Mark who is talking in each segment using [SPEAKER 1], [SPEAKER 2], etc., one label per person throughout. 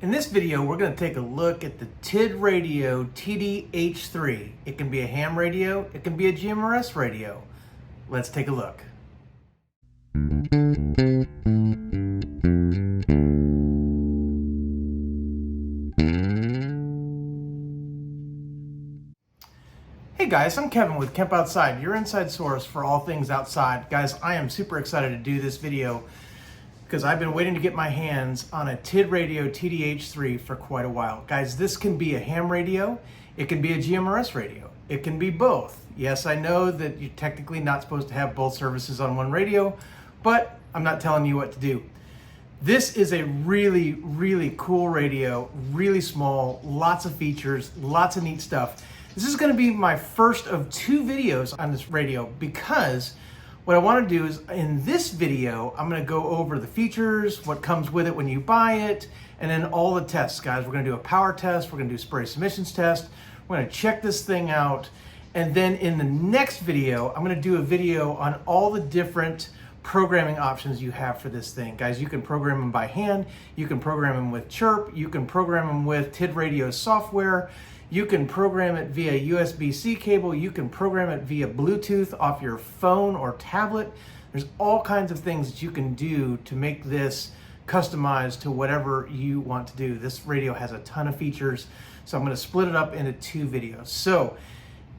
[SPEAKER 1] In this video, we're going to take a look at the TIDRadio TD-H3. It can be a ham radio, it can be a GMRS radio. Let's take a look. Hey guys, I'm Kevin with Kemp Outside, your inside source for all things outside. Guys, I am super excited to do this video because I've been waiting to get my hands on a TIDRadio TD-H3 for quite a while. Guys, this can be a ham radio, it can be a GMRS radio, it can be both. Yes, I know that you're technically not supposed to have both services on one radio, but I'm not telling you what to do. This is a really, really cool radio, really small, lots of features, lots of neat stuff. This is going to be my first of two videos on this radio because what I want to do is in this video, I'm going to go over the features, what comes with it when you buy it, and then all the tests, guys. We're going to do a power test, we're going to do spurious emissions test, we're going to check this thing out, and then in the next video, I'm going to do a video on all the different programming options you have for this thing. Guys, you can program them by hand, you can program them with Chirp, you can program them with TIDRadio software, you can program it via USB-C cable, you can program it via Bluetooth off your phone or tablet. There's all kinds of things that you can do to make this customized to whatever you want to do. This radio has a ton of features, so I'm going to split it up into two videos. So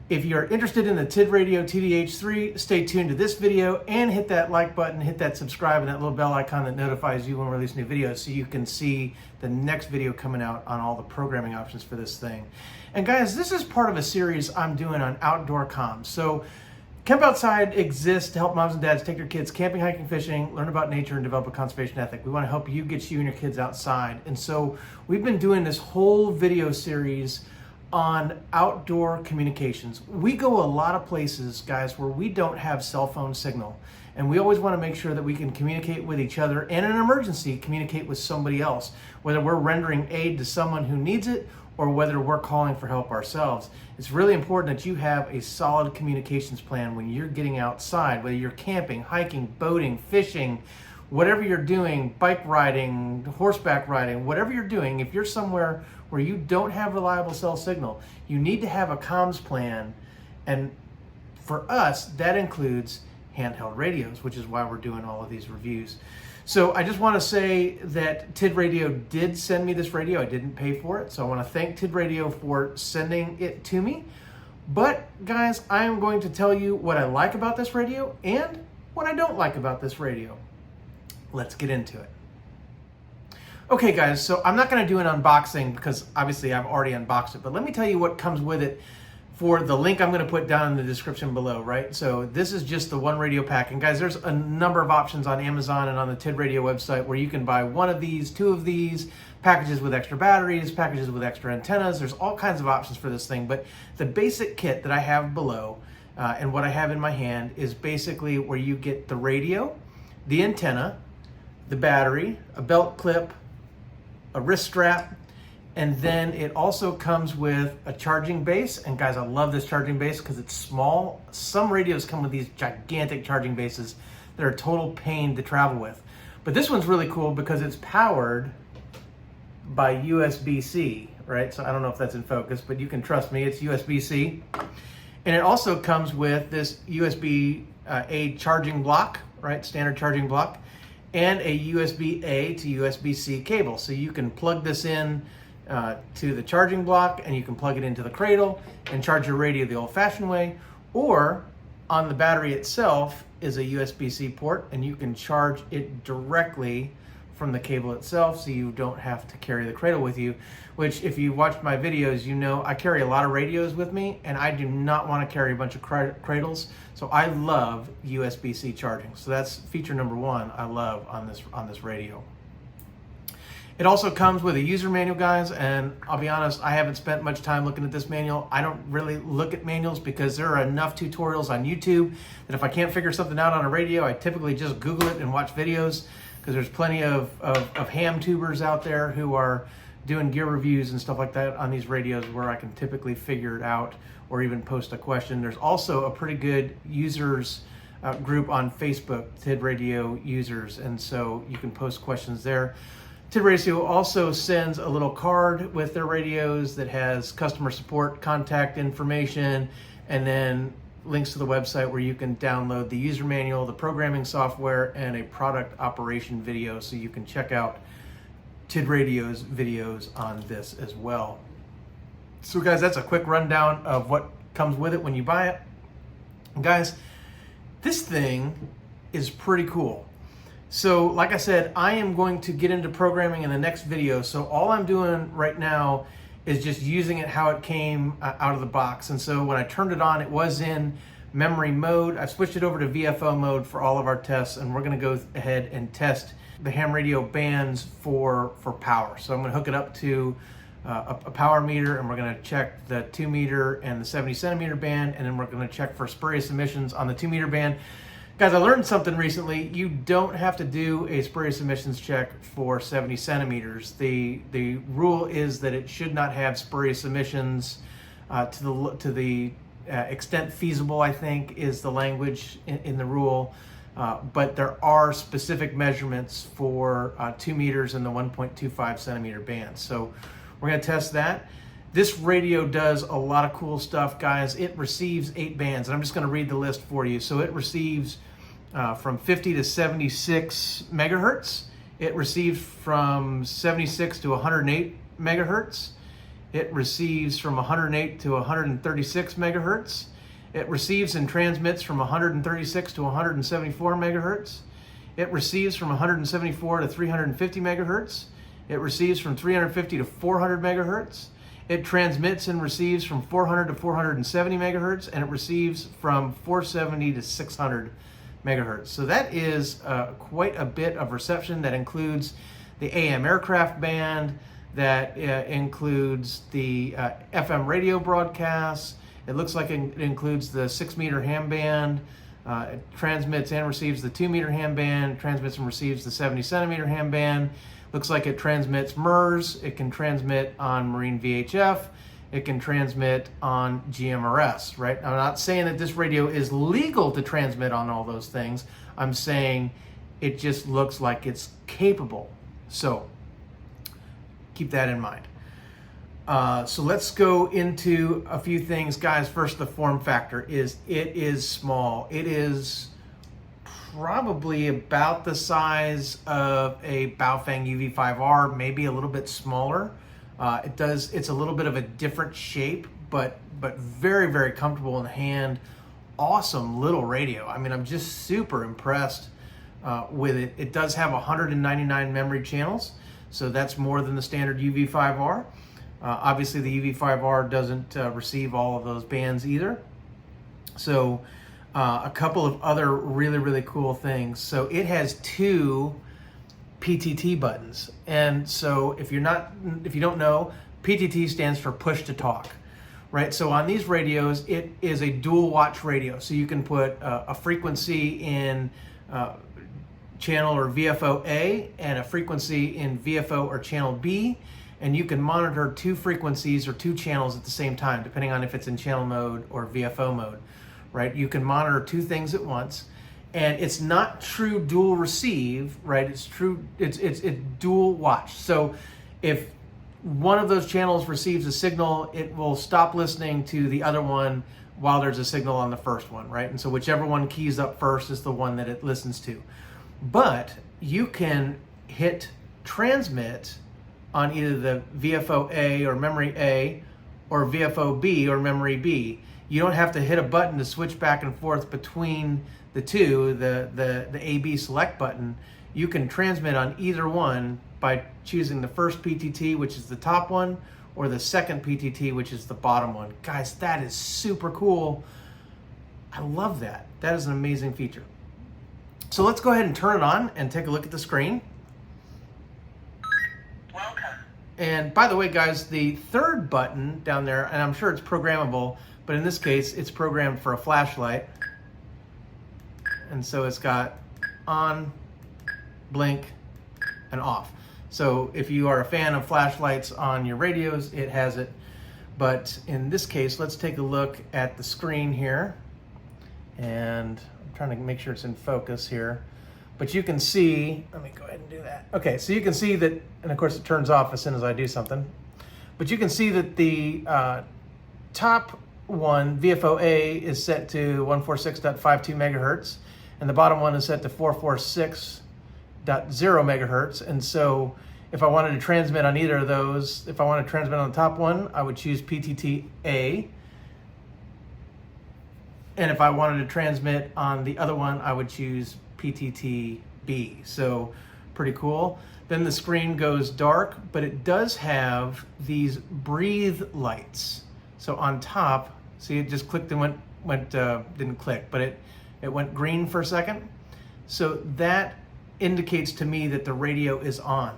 [SPEAKER 1] if you're interested in the TIDRadio TD-H3, stay tuned to this video and hit that like button, hit that subscribe and that little bell icon that notifies you when we release new videos so you can see the next video coming out on all the programming options for this thing. And guys, this is part of a series I'm doing on outdoor comms. So Kemp Outside exists to help moms and dads take their kids camping, hiking, fishing, learn about nature, and develop a conservation ethic. We want to help you get you and your kids outside. And so we've been doing this whole video series on outdoor communications. We go a lot of places, guys, where we don't have cell phone signal. And we always want to make sure that we can communicate with each other and in an emergency, communicate with somebody else, whether we're rendering aid to someone who needs it or whether we're calling for help ourselves. It's really important that you have a solid communications plan when you're getting outside, whether you're camping, hiking, boating, fishing, whatever you're doing, bike riding, horseback riding, whatever you're doing. If you're somewhere where you don't have reliable cell signal, you need to have a comms plan. And for us, that includes handheld radios, which is why we're doing all of these reviews. So I just want to say that TIDRadio did send me this radio. I didn't pay for it. So I want to thank TIDRadio for sending it to me. But guys, I am going to tell you what I like about this radio and what I don't like about this radio. Let's get into it. Okay guys, so I'm not going to do an unboxing because obviously I've already unboxed it, but let me tell you what comes with it for the link I'm going to put down in the description below, right? So this is just the one radio pack. And guys, there's a number of options on Amazon and on the TIDRadio website where you can buy one of these, two of these, packages with extra batteries, packages with extra antennas. There's all kinds of options for this thing, but the basic kit that I have below and what I have in my hand is basically where you get the radio, the antenna, the battery, a belt clip, a wrist strap, and then it also comes with a charging base. And guys, I love this charging base because it's small. Some radios come with these gigantic charging bases that are a total pain to travel with. But this one's really cool because it's powered by USB-C, right? So I don't know if that's in focus, but you can trust me, it's USB-C. And it also comes with this USB-A charging block, right? Standard charging block, and a USB-A to USB-C cable. So you can plug this in to the charging block and you can plug it into the cradle and charge your radio the old-fashioned way, or on the battery itself is a USB-C port and you can charge it directly from the cable itself so you don't have to carry the cradle with you, which if you watch my videos, you know I carry a lot of radios with me and I do not want to carry a bunch of cradles. So I love USB-C charging. So that's feature number one I love on this radio. It also comes with a user manual, guys, and I'll be honest, I haven't spent much time looking at this manual. I don't really look at manuals because there are enough tutorials on YouTube that if I can't figure something out on a radio, I typically just Google it and watch videos, because there's plenty of ham tubers out there who are doing gear reviews and stuff like that on these radios where I can typically figure it out or even post a question. There's also a pretty good users group on Facebook, TIDRadio users, and so you can post questions there. TIDRadio also sends a little card with their radios that has customer support contact information, and then links to the website where you can download the user manual, the programming software, and a product operation video, so you can check out TIDRadio's videos on this as well. So guys, that's a quick rundown of what comes with it when you buy it. And guys, this thing is pretty cool. So like I said, I am going to get into programming in the next video. So all I'm doing right now is just using it how it came out of the box. And so when I turned it on, it was in memory mode. I switched it over to VFO mode for all of our tests, and we're gonna go ahead and test the ham radio bands for power. So I'm gonna hook it up to a power meter, and we're gonna check the 2 meter and the 70 centimeter band, and then we're gonna check for spurious emissions on the 2 meter band. Guys, I learned something recently. You don't have to do a spurious emissions check for 70 centimeters. The rule is that it should not have spurious emissions to the extent feasible, I think, is the language in the rule. But there are specific measurements for 2 meters and the 1.25 centimeter band. So we're gonna test that. This radio does a lot of cool stuff, guys. It receives 8 bands, and I'm just gonna read the list for you. So it receives from 50 to 76 megahertz. It receives from 76 to 108 megahertz. It receives from 108 to 136 megahertz. It receives and transmits from 136 to 174 megahertz. It receives from 174 to 350 megahertz. It receives from 350 to 400 megahertz. It transmits and receives from 400 to 470 megahertz, and it receives from 470 to 600 megahertz. So that is quite a bit of reception. That includes the AM aircraft band, that includes the FM radio broadcasts. It looks like it includes the 6 meter ham band. It transmits and receives the 2 meter ham band, transmits and receives the 70 centimeter ham band. Looks like it transmits MURS. It can transmit on marine VHF. It can transmit on GMRS, right? I'm not saying that this radio is legal to transmit on all those things. I'm saying it just looks like it's capable. So keep that in mind. So let's go into a few things, guys. First, the form factor is, it is small. It is probably about the size of a Baofeng UV5R, maybe a little bit smaller. It's a little bit of a different shape, but very, very comfortable in the hand. Awesome little radio. I mean, I'm just super impressed with it. It does have 199 memory channels, so that's more than the standard UV5R. Obviously, the UV5R doesn't receive all of those bands either. So a couple of other really, really cool things. So it has 2 PTT buttons. And so if you don't know, PTT stands for push to talk, right? So on these radios, it is a dual watch radio. So you can put a frequency in channel or VFO A and a frequency in VFO or channel B, and you can monitor 2 frequencies or 2 channels at the same time, depending on if it's in channel mode or VFO mode, right? You can monitor 2 things at once. And it's not true dual receive, right? It's dual watch. So if one of those channels receives a signal, it will stop listening to the other one while there's a signal on the first one, right? And so whichever one keys up first is the one that it listens to. But you can hit transmit on either the VFO A or memory A or VFO B or memory B. You don't have to hit a button to switch back and forth between the two, the AB select button. You can transmit on either one by choosing the first PTT, which is the top one, or the second PTT, which is the bottom one. Guys, that is super cool. I love that. That is an amazing feature. So let's go ahead and turn it on and take a look at the screen.
[SPEAKER 2] Welcome.
[SPEAKER 1] And by the way, guys, the third button down there, and I'm sure it's programmable, but in this case, it's programmed for a flashlight. And so it's got on, blink, and off. So if you are a fan of flashlights on your radios, it has it. But in this case, let's take a look at the screen here. And I'm trying to make sure it's in focus here. But you can see, let me go ahead and do that. Okay, so you can see that, and of course it turns off as soon as I do something. But you can see that the top one, VFO-A, is set to 146.52 megahertz, and the bottom one is set to 446.0 megahertz. And so if I wanted to transmit on either of those, if I want to transmit on the top one, I would choose PTT-A. And if I wanted to transmit on the other one, I would choose PTT-B. So pretty cool. Then the screen goes dark, but it does have these breathe lights. So on top, see, it just clicked and didn't click, but it went green for a second. So that indicates to me that the radio is on.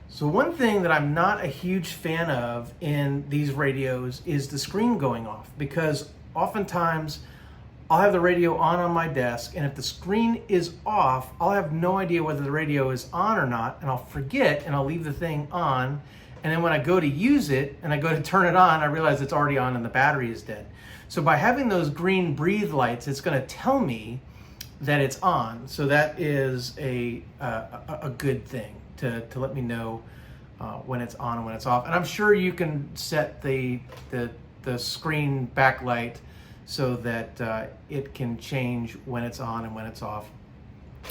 [SPEAKER 1] So one thing that I'm not a huge fan of in these radios is the screen going off, because oftentimes I'll have the radio on my desk, and if the screen is off, I'll have no idea whether the radio is on or not, and I'll forget and I'll leave the thing on. And then when I go to use it and I go to turn it on, I realize it's already on and the battery is dead. So by having those green breathe lights, it's going to tell me that it's on. So that is a good thing to let me know when it's on and when it's off. And I'm sure you can set the screen backlight so that it can change when it's on and when it's off.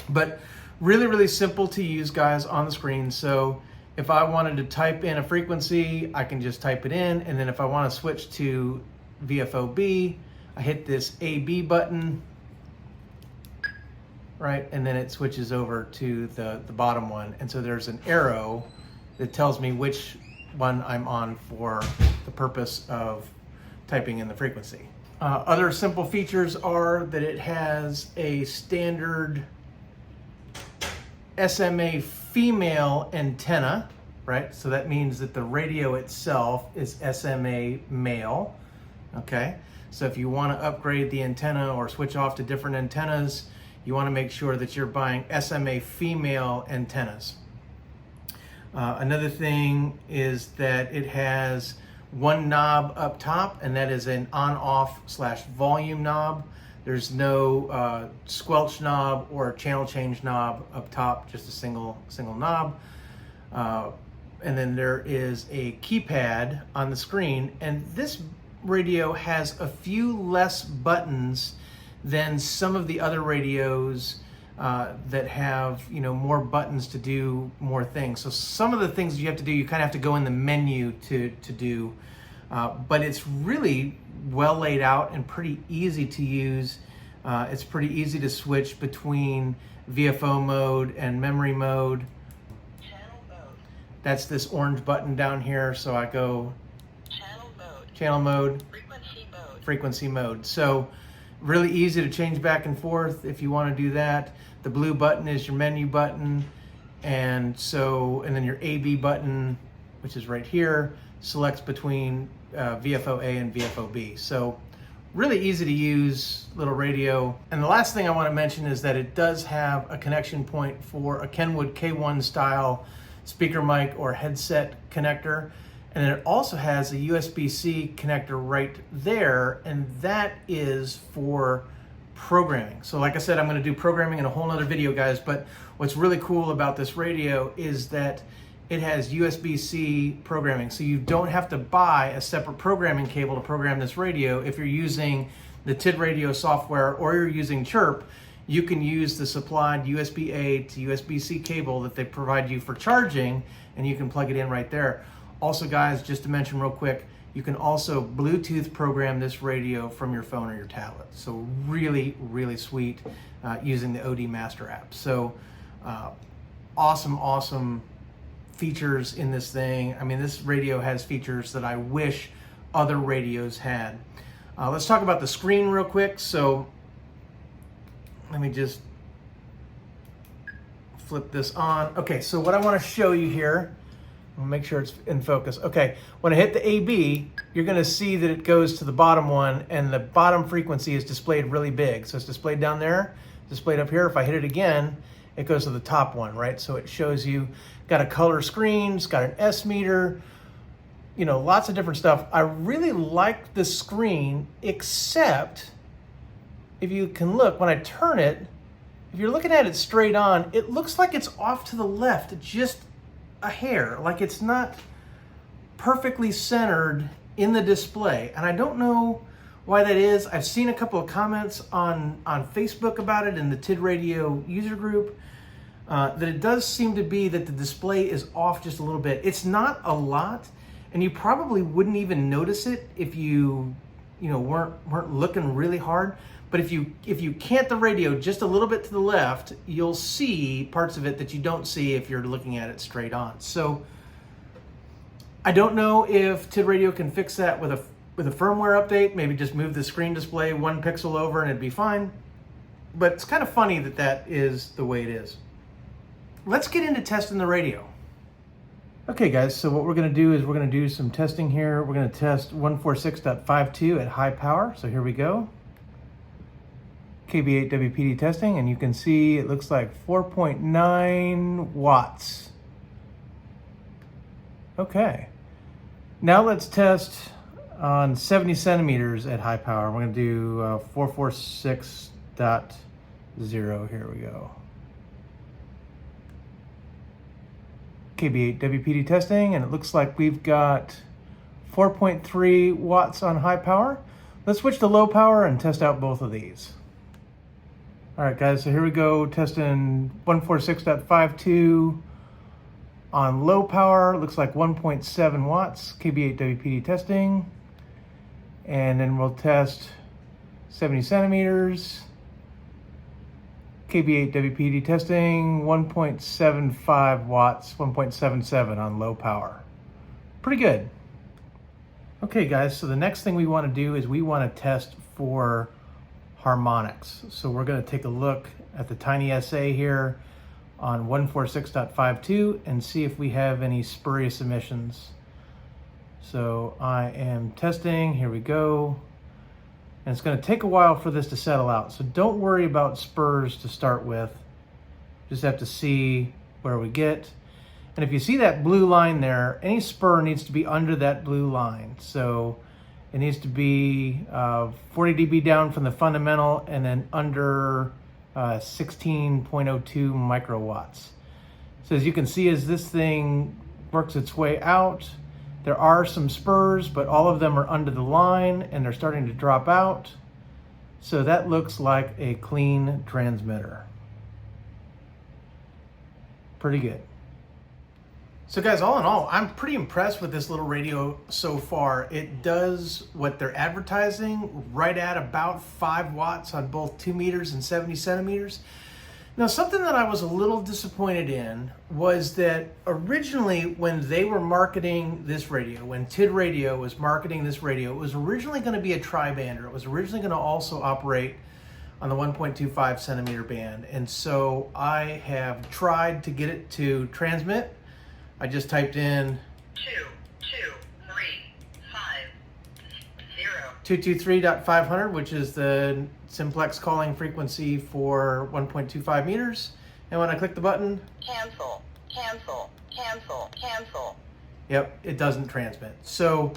[SPEAKER 1] But really, really simple to use, guys, on the screen. So if I wanted to type in a frequency, I can just type it in. And then if I want to switch to VFO-B, I hit this AB button, right? And then it switches over to the bottom one. And so there's an arrow that tells me which one I'm on for the purpose of typing in the frequency. Other simple features are that it has a standard SMA female antenna, right? So that means that the radio itself is SMA male, okay? So if you want to upgrade the antenna or switch off to different antennas, you want to make sure that you're buying SMA female antennas. Another thing is that it has one knob up top, and that is an on-off / volume knob. There's no squelch knob or channel change knob up top, just a single knob. And then there is a keypad on the screen, and this radio has a few less buttons than some of the other radios that have, you know, more buttons to do more things. So some of the things you have to do, you kind of have to go in the menu to do, but it's really well laid out and pretty easy to use. It's pretty easy to switch between VFO mode and memory mode.
[SPEAKER 2] Channel mode.
[SPEAKER 1] That's this orange button down here. So I go channel mode, frequency mode. So really easy to change back and forth if you want to do that. The blue button is your menu button, and then your AB button, which is right here, selects between VFO-A and VFO-B. So really easy to use little radio. And the last thing I want to mention is that it does have a connection point for a Kenwood K1 style speaker mic or headset connector. And it also has a USB-C connector right there, and that is for programming. So like I said, I'm going to do programming in a whole nother video, guys, but what's really cool about this radio is that it has USB-C programming. So you don't have to buy a separate programming cable to program this radio. If you're using the TIDRadio software or you're using Chirp, you can use the supplied USB-A to USB-C cable that they provide you for charging, and you can plug it in right there. Also, guys, just to mention real quick, you can also Bluetooth program this radio from your phone or your tablet. So really, really sweet using the OD Master app. So awesome features in this thing. I mean, this radio has features that I wish other radios had. Let's talk about the screen real quick. So let me just flip this on. Okay, so what I want to show you here, I'll make sure it's in focus. Okay, when I hit the AB, you're gonna see that it goes to the bottom one, and the bottom frequency is displayed really big. So it's displayed down there, displayed up here. If I hit it again, it goes to the top one, right? So it shows you, got a color screen, it's got an S meter, you know, lots of different stuff. I really like the screen, except if you can look, when I turn it, if you're looking at it straight on, it looks like it's off to the left, just a hair, like it's not perfectly centered in the display. And I don't know why that is. I've seen a couple of comments on Facebook about it in the TIDRadio user group, that it does seem to be that the display is off just a little bit. It's not a lot, and you probably wouldn't even notice it if you weren't looking really hard. But if you cant the radio just a little bit to the left, you'll see parts of it that you don't see if you're looking at it straight on. So I don't know if TIDRadio can fix that with a firmware update. Maybe just move the screen display 1 pixel over and it'd be fine. But it's kind of funny that that is the way it is. Let's get into testing the radio. Okay guys, so what we're going to do is we're going to do some testing here. We're going to test 146.52 at high power. So here we go. KB8 WPD testing, and you can see it looks like 4.9 watts. Okay. Now let's test on 70 centimeters at high power. We're going to do 446.0. Here we go. KB8 WPD testing, and it looks like we've got 4.3 watts on high power. Let's switch to low power and test out both of these. All right, guys, so here we go, testing 146.52 on low power. Looks like 1.7 watts, KB8 WPD testing. And then we'll test 70 centimeters, KB8 WPD testing, 1.75 watts, 1.77 on low power. Pretty good. Okay, guys, so the next thing we want to do is we want to test for harmonics. So we're going to take a look at the Tiny SA here on 146.52 and see if we have any spurious emissions. So I am testing, here we go. And it's going to take a while for this to settle out. So don't worry about spurs to start with. Just have to see where we get. And if you see that blue line there, any spur needs to be under that blue line. So it needs to be 40 dB down from the fundamental and then under 16.02 microwatts. So as you can see, as this thing works its way out, there are some spurs, but all of them are under the line and they're starting to drop out. So that looks like a clean transmitter. Pretty good. So guys, all in all, I'm pretty impressed with this little radio so far. It does what they're advertising, right at about 5 watts on both 2 meters and 70 centimeters. Now, something that I was a little disappointed in was that originally when they were marketing this radio, when TIDRadio was marketing this radio, it was originally going to be a tri-bander. It was originally going to also operate on the 1.25 centimeter band. And so I have tried to get it to transmit. I just typed in 223.500, which is the simplex calling frequency for 1.25 meters. And when I click the button,
[SPEAKER 2] cancel, cancel, cancel, cancel.
[SPEAKER 1] Yep, it doesn't transmit. So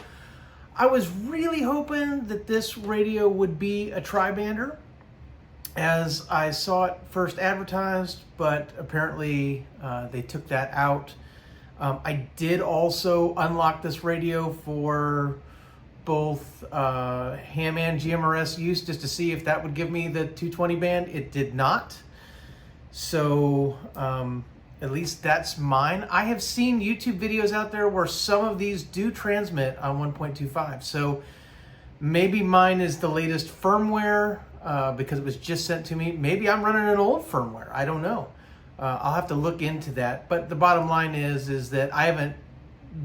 [SPEAKER 1] I was really hoping that this radio would be a tri-bander, as I saw it first advertised, but apparently they took that out. I did also unlock this radio for both ham and GMRS use, just to see if that would give me the 220 band. It did not. So at least that's mine. I have seen YouTube videos out there where some of these do transmit on 1.25. So maybe mine is the latest firmware because it was just sent to me. Maybe I'm running an old firmware. I don't know. I'll have to look into that. But the bottom line is that I haven't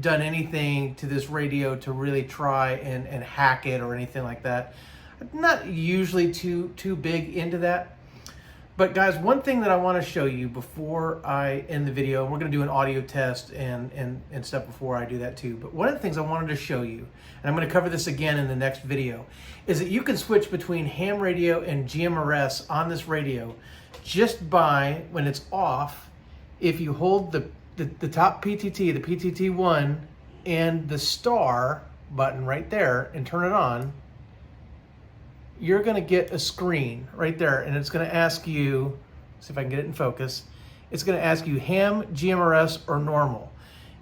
[SPEAKER 1] done anything to this radio to really try and hack it or anything like that. I'm not usually too big into that. But guys, one thing that I want to show you before I end the video, and we're going to do an audio test and stuff before I do that too, but one of the things I wanted to show you, and I'm going to cover this again in the next video, is that you can switch between ham radio and GMRS on this radio just by, when it's off, if you hold the top PTT, the PTT1, and the star button right there and turn it on, you're going to get a screen right there, and it's going to ask you see if I can get it in focus. It's going to ask you ham, GMRS, or normal.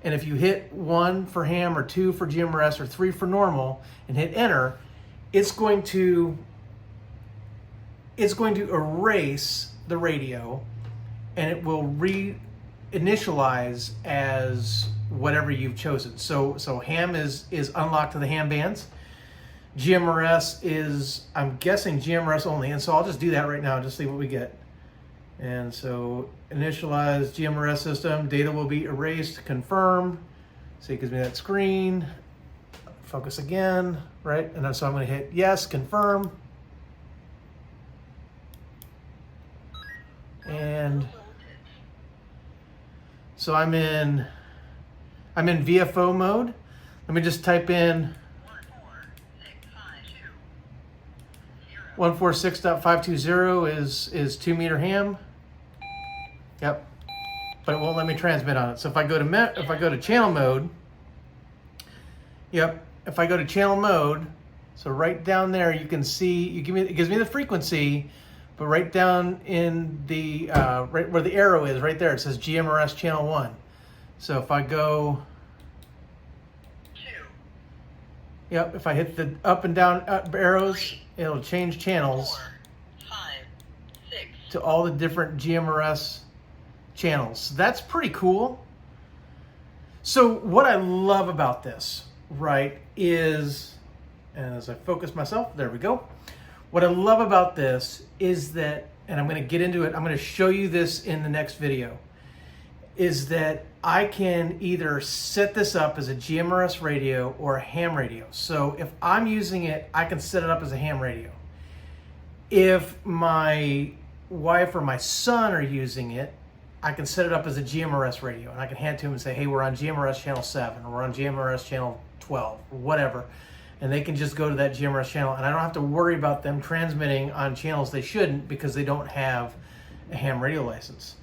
[SPEAKER 1] And if you hit 1 for ham or 2 for GMRS or 3 for normal and hit enter, it's going to erase the radio, and it will reinitialize as whatever you've chosen. So ham is unlocked to the ham bands. GMRS is, I'm guessing, GMRS only, and so I'll just do that right now, just see what we get. And so initialize GMRS system, data will be erased, confirm. So it gives me that screen. Focus again, right? And so I'm going to hit yes, confirm. And so I'm in VFO mode. Let me just type in 146.520 is 2 meter ham. Yep, but it won't let me transmit on it. So if I go to channel mode, yep, if I go to channel mode, so right down there you can see, it gives me the frequency, but right down in the right where the arrow is, right there, it says GMRS channel 1. So if I go, yep, if I hit the up and down arrows, it'll change channels
[SPEAKER 2] 4, 5, 6.
[SPEAKER 1] to all the different GMRS channels. So that's pretty cool. So what I love about this, right, is, and as I focus myself, there we go. What I love about this is that, and I'm going to get into it, I'm going to show you this in the next video, is that I can either set this up as a GMRS radio or a ham radio. So if I'm using it, I can set it up as a ham radio. If my wife or my son are using it, I can set it up as a GMRS radio, and I can hand it to them and say, hey, we're on GMRS channel 7, or we're on GMRS channel 12, or whatever. And they can just go to that GMRS channel, and I don't have to worry about them transmitting on channels they shouldn't because they don't have a ham radio license.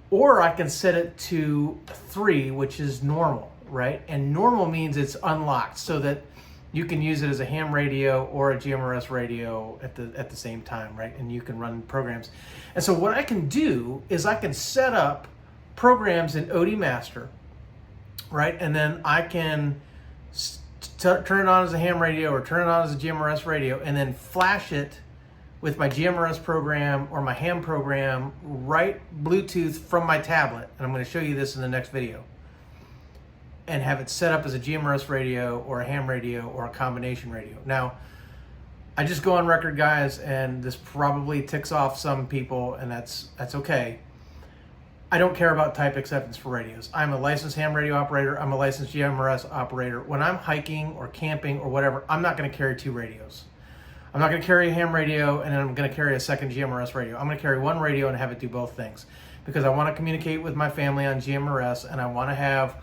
[SPEAKER 1] Or I can set it to 3, which is normal, right? And normal means it's unlocked so that you can use it as a ham radio or a GMRS radio at the same time, right? And you can run programs. And so what I can do is I can set up programs in OD Master, right? And then I can turn it on as a ham radio or turn it on as a GMRS radio, and then flash it with my GMRS program or my ham program right Bluetooth from my tablet. And I'm going to show you this in the next video. And have it set up as a GMRS radio or a ham radio or a combination radio. Now, I just go on record, guys, and this probably ticks off some people, and that's okay. I don't care about type acceptance for radios. I'm a licensed ham radio operator. I'm a licensed GMRS operator. When I'm hiking or camping or whatever, I'm not going to carry 2 radios. I'm not going to carry a ham radio and then I'm going to carry a second GMRS radio. I'm going to carry 1 radio and have it do both things because I want to communicate with my family on GMRS, and I want to have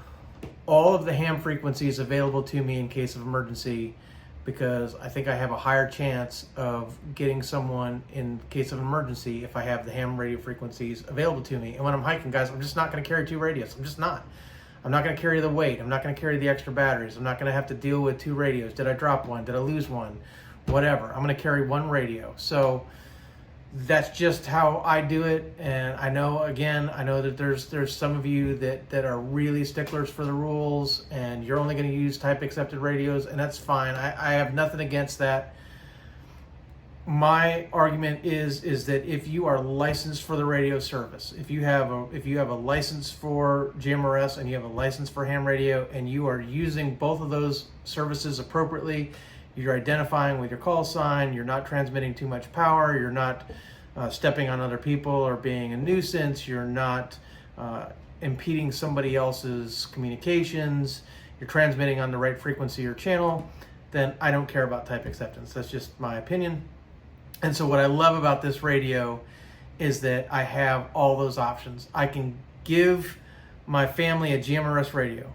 [SPEAKER 1] all of the ham frequencies available to me in case of emergency, because I think I have a higher chance of getting someone in case of emergency if I have the ham radio frequencies available to me. And when I'm hiking, guys, I'm just not going to carry 2 radios. I'm just not. I'm not going to carry the weight. I'm not going to carry the extra batteries. I'm not going to have to deal with 2 radios. Did I drop one? Did I lose one? Whatever. I'm going to carry 1 radio. So that's just how I do it. And I know that there's some of you that are really sticklers for the rules, and you're only going to use type accepted radios, and that's fine. I have nothing against that. My argument is that if you are licensed for the radio service, if you have a license for GMRS and you have a license for ham radio, and you are using both of those services appropriately, you're identifying with your call sign, you're not transmitting too much power, you're not stepping on other people or being a nuisance, you're not impeding somebody else's communications, you're transmitting on the right frequency or channel, then I don't care about type acceptance. That's just my opinion. And so what I love about this radio is that I have all those options. I can give my family a GMRS radio.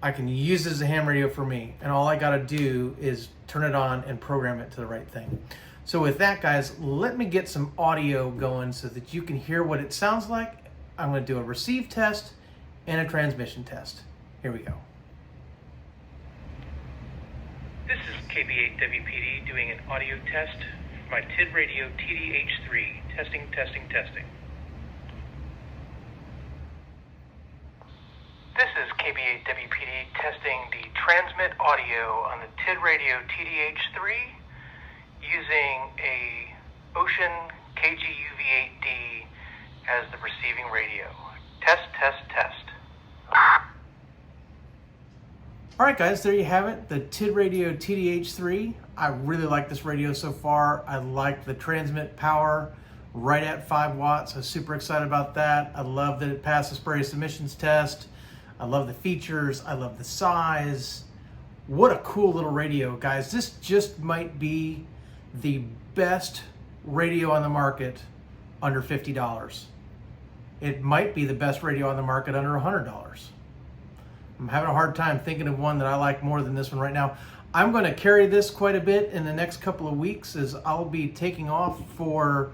[SPEAKER 1] I can use it as a ham radio for me, and all I got to do is turn it on and program it to the right thing. So with that, guys, let me get some audio going so that you can hear what it sounds like. I'm going to do a receive test and a transmission test. Here we go.
[SPEAKER 3] This is KB8WPD doing an audio test for my TIDRadio TD-H3. Testing.
[SPEAKER 1] transmit audio on the TIDRadio TD-H3 using a Ocean KGUV8D as the receiving radio. Test, test, test. Alright guys, there you have it, the TIDRadio TD-H3. I really like this radio so far. I like the transmit power right at 5 watts. I'm super excited about that. I love that it passed the spurious emissions test. I love the features. I love the size. What a cool little radio, guys. This just might be the best radio on the market under $50. It might be the best radio on the market under $100. I'm having a hard time thinking of one that I like more than this one right now. I'm going to carry this quite a bit in the next couple of weeks as I'll be taking off for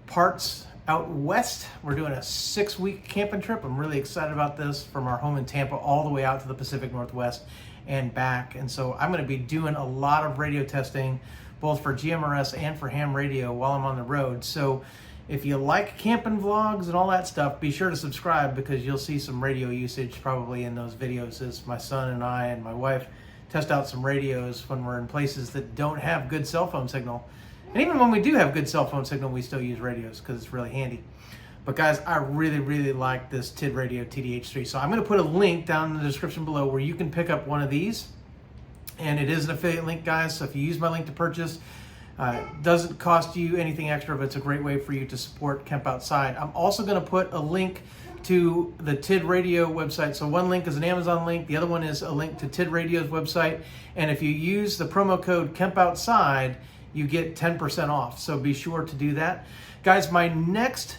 [SPEAKER 1] parts out west. We're doing a 6-week camping trip. I'm really excited about this, from our home in Tampa all the way out to the Pacific Northwest and back. And so I'm going to be doing a lot of radio testing, both for GMRS and for ham radio while I'm on the road. So if you like camping vlogs and all that stuff, be sure to subscribe, because you'll see some radio usage probably in those videos as my son and I and my wife test out some radios when we're in places that don't have good cell phone signal. And even when we do have good cell phone signal, we still use radios because it's really handy. But guys, I really, really like this TIDRadio TD-H3. So I'm going to put a link down in the description below where you can pick up one of these. And it is an affiliate link, guys. So if you use my link to purchase, it doesn't cost you anything extra, but it's a great way for you to support Kemp Outside. I'm also going to put a link to the TIDRadio website. So one link is an Amazon link. The other one is a link to TIDRadio's website. And if you use the promo code Kemp Outside, you get 10% off. So be sure to do that. Guys, my next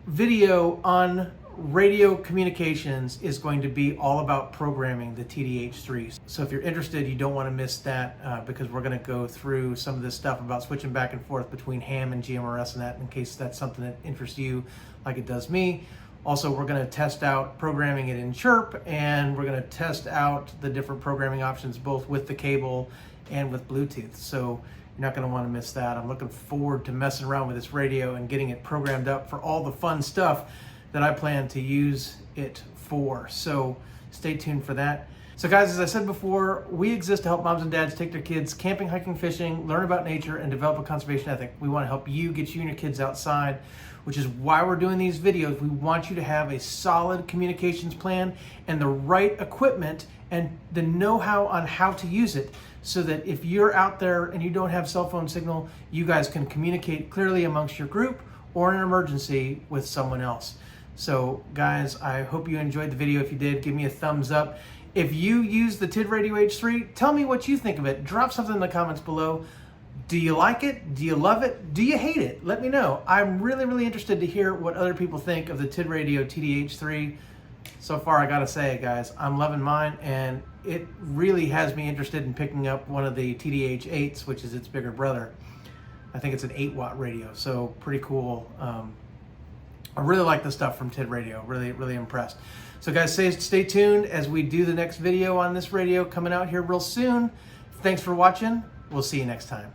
[SPEAKER 1] video on radio communications is going to be all about programming the TD-H3. So if you're interested, you don't want to miss that, because we're going to go through some of this stuff about switching back and forth between ham and GMRS and that, in case that's something that interests you like it does me. Also, we're going to test out programming it in Chirp, and we're going to test out the different programming options both with the cable and with Bluetooth. So you're not going to want to miss that. I'm looking forward to messing around with this radio and getting it programmed up for all the fun stuff that I plan to use it for. So stay tuned for that. So guys, as I said before, we exist to help moms and dads take their kids camping, hiking, fishing, learn about nature, and develop a conservation ethic. We want to help you get you and your kids outside, which is why we're doing these videos. We want you to have a solid communications plan and the right equipment and the know-how on how to use it, so that if you're out there and you don't have cell phone signal, you guys can communicate clearly amongst your group or in an emergency with someone else. So guys, I hope you enjoyed the video. If you did, give me a thumbs up. If you use the TIDRadio H3, tell me what you think of it. Drop something in the comments below. Do you like it? Do you love it? Do you hate it? Let me know. I'm really, really interested to hear what other people think of the TIDRadio TD-H3. So far, I gotta say, guys, I'm loving mine, and it really has me interested in picking up one of the TD-H8s, which is its bigger brother. I think it's an 8-watt radio, so pretty cool. I really like the stuff from TIDRadio. Really, really impressed. So guys, stay tuned as we do the next video on this radio coming out here real soon. Thanks for watching. We'll see you next time.